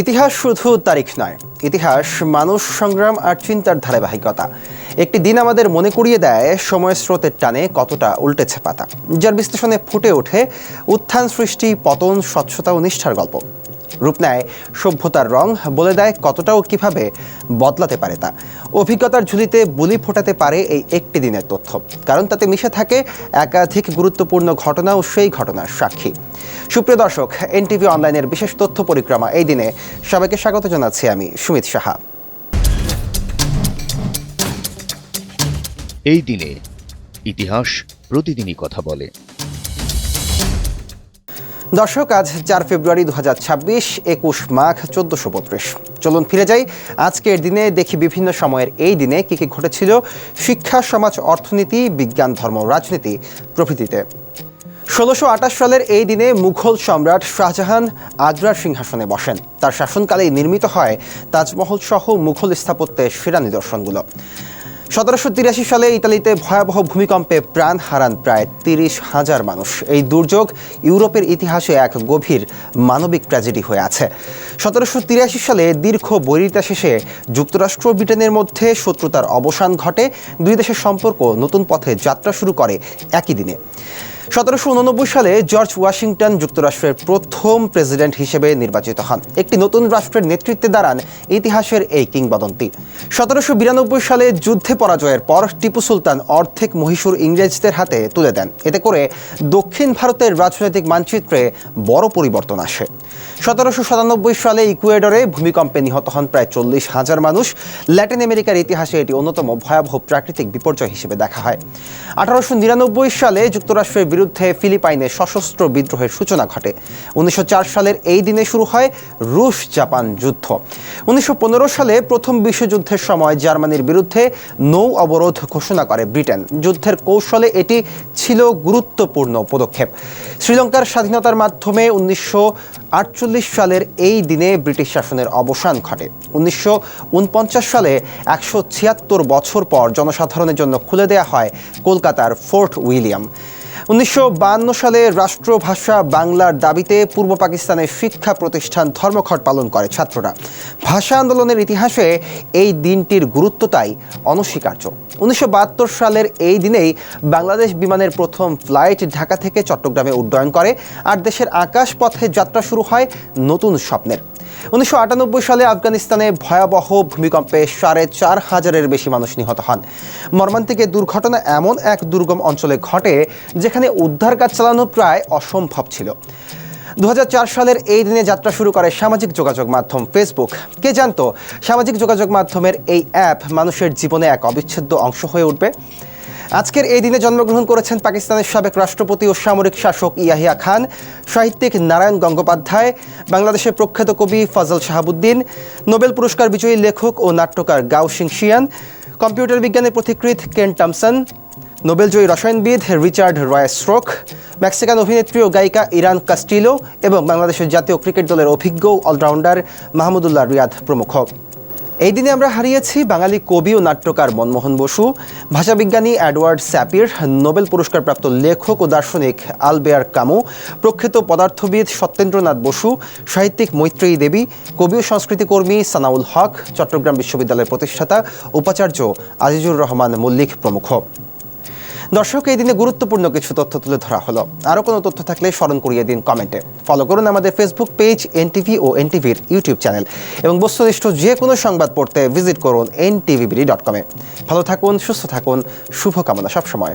ইতিহাস শুধু তারিখ নয়, ইতিহাস মানুষ, সংগ্রাম আর চিন্তার ধারাবাহিকতা। একটি দিন আমাদের মনে করিয়ে দেয় সময়ের স্রোতের টানে কতটা উল্টেছে পাতা, যার বিশ্লেষণে ফুটে ওঠে উত্থান, সৃষ্টি, পতন, স্বচ্ছতা ও নিষ্ঠার গল্প। রূপ নেয় সভ্যতার রং, বলে দেয় কতটাও কিভাবে বদলাতে পারে তা। অভিজ্ঞতার ঝুলিতে বুলি ফোটাতে পারে এই একটি দিনের তথ্য, কারণ তাতে মিশে থাকে একাধিক গুরুত্বপূর্ণ ঘটনা ও সেই ঘটনার সাক্ষী। সুপ্রিয় দর্শক, এনটিভি অনলাইনের বিশেষ তথ্য পরিক্রমা এই দিনে সবাইকে স্বাগত জানাচ্ছি আমি সুমিত সাহা। এই দিনে ইতিহাস প্রতিদিনই কথা বলে। দর্শক, আজ 4 ফেব্রুয়ারি 2026, 21 মাঘ 1432। চলুন ফিরে যাই আজকের দিনে, দেখি বিভিন্ন সময়ের এই দিনে কি কি ঘটেছিল শিক্ষা, সমাজ, অর্থনীতি, বিজ্ঞান, ধর্ম, রাজনীতি প্রভৃতিতে। 1628 সালের এই দিনে মুঘল সম্রাট শাহজাহান আগ্রার সিংহাসনে বসেন। তার শাসনকালেই নির্মিত হয় তাজমহল সহ মুঘল স্থাপত্যের সেরা নিদর্শনগুলো। 1783 সালে ইতালিতে ভয়াবহ ভূমিকম্পে প্রাণ হারান প্রায় 30,000 মানুষ। এই দুর্যোগ ইউরোপের ইতিহাসে এক গভীর মানবিক ট্র্যাজেডি হয়ে আছে। 1783 সালে দীর্ঘ বৈরিতা শেষে যুক্তরাষ্ট্র ও ব্রিটেনের মধ্যে শত্রুতার অবসান ঘটে। দুই দেশের সম্পর্ক নতুন পথে যাত্রা শুরু করে একই দিনে। 1789 সালে জর্জ ওয়াশিংটন যুক্তরাষ্ট্রের প্রথম প্রেসিডেন্ট হিসেবে নির্বাচিত হন। একটি নতুন রাষ্ট্রের নেতৃত্বে দাঁড়ান ইতিহাসের এই কিংবদন্তি। 1792 সালে যুদ্ধে পরাজয়ের পর টিপু সুলতান অর্ধেক মহীশূর ইংরেজদের হাতে তুলে দেন। এতে করে দক্ষিণ ভারতের রাজনৈতিক মানচিত্রে বড় পরিবর্তন আসে। 1797 সালে ইকুয়েডরে ভূমিকম্পে নিহত হন প্রায় 40,000 মানুষ। ল্যাটিন আমেরিকার ইতিহাসে এটি অন্যতম ভয়াবহ প্রাকৃতিক বিপর্যয় হিসেবে দেখা হয়। 1899 সালে যুক্তরাষ্ট্রের বিরুদ্ধে ফিলিপাইনে সশস্ত্র বিদ্রোহের সূচনা ঘটে। 1904 সালের এই দিনে শুরু হয় রুশ জাপান যুদ্ধ। 1915 সালে প্রথম বিশ্বযুদ্ধের সময় জার্মানির বিরুদ্ধে নৌ অবরোধ ঘোষণা করে ব্রিটেন। যুদ্ধের কৌশলে এটি ছিল গুরুত্বপূর্ণ পদক্ষেপ। শ্রীলঙ্কার স্বাধীনতার মাধ্যমে 1948 সালের এই দিনে ব্রিটিশ শাসনের অবসান ঘটে। 1949 সালে 176 বছর পর জনসাধারণের জন্য খুলে দেওয়া হয় কলকাতার ফোর্ট উইলিয়াম। 1952 সালে রাষ্ট্রভাষা বাংলার দাবিতে পূর্ব পাকিস্তানের শিক্ষা প্রতিষ্ঠান ধর্মঘট পালন করে ছাত্ররা। ভাষা আন্দোলনের ইতিহাসে এই দিনটির গুরুত্ব তাই অনস্বীকার্য। 1972 সালের এই দিনেই বাংলাদেশ বিমানের প্রথম ফ্লাইট ঢাকা থেকে চট্টগ্রামে উড্ডয়ন করে, আর দেশের আকাশ পথে যাত্রা শুরু হয় নতুন স্বপ্নের। 1998 সালে আফগানিস্তানে ভয়াবহ ভূমিকম্পে 4,500-এর বেশি মানুষ নিহত হন। মর্মান্তিক দুর্ঘটনা এমন এক দুর্গম অঞ্চলে ঘটে যেখানে উদ্ধার কাজ চালানো প্রায় অসম্ভব ছিল। 2004 সালের এই দিনে যাত্রা শুরু করে সামাজিক যোগাযোগ মাধ্যম ফেসবুক। কে জানতো সামাজিক যোগাযোগ মাধ্যমের এই অ্যাপ মানুষের জীবনে এক অবিচ্ছেদ্য অংশ হয়ে উঠবে। আজকের এই দিনে জন্মগ্রহণ করেছেন পাকিস্তানের সাবেক রাষ্ট্রপতি ও সামরিক শাসক ইয়াহিয়া খান, সাহিত্যিক নারায়ণ গঙ্গোপাধ্যায়, বাংলাদেশের প্রখ্যাত কবি ফজল শাহাবুদ্দিন, নোবেল পুরস্কার বিজয়ী লেখক ও নাট্যকার গাও শিংশিয়ান, কম্পিউটার বিজ্ঞানের পথিকৃৎ কেন টমসন, নোবেলজয়ী রসায়নবিদ রিচার্ড রয়স্ট্রোক, মেক্সিকান অভিনেত্রী ও গায়িকা ইরান কাস্টিলো এবং বাংলাদেশের জাতীয় ক্রিকেট দলের অভিজ্ঞ অলরাউন্ডার মাহমুদুল্লাহ রিয়াদ প্রমুখ। এই দিনে আমরা হারিয়েছি বাঙালি কবি ও নাট্যকার মনমোহন বসু, ভাষাবিজ্ঞানী এডওয়ার্ড স্যাপির, নোবেল পুরস্কারপ্রাপ্ত লেখক ও দার্শনিক আলবেয়ার কামু, প্রখ্যাত পদার্থবিদ সত্যেন্দ্রনাথ বসু, সাহিত্যিক মৈত্রেয়ী দেবী, কবি ও সংস্কৃতিকর্মী সানাউল হক, চট্টগ্রাম বিশ্ববিদ্যালয়ের প্রতিষ্ঠাতা উপাচার্য আজিজুর রহমান মল্লিক প্রমুখ। দর্শক, এই দিনে গুরুত্বপূর্ণ কিছু তথ্য তুলে ধরা হলো। আরও কোনো তথ্য থাকলে স্মরণ করিয়ে দিন কমেন্টে। ফলো করুন আমাদের ফেসবুক পেজ এনটিভি ও এনটিভির ইউটিউব চ্যানেল, এবং বস্তুনিষ্ঠ যে কোনো সংবাদ পড়তে ভিজিট করুন ntvbd.com-এ। ভালো থাকুন, সুস্থ থাকুন, শুভকামনা সবসময়।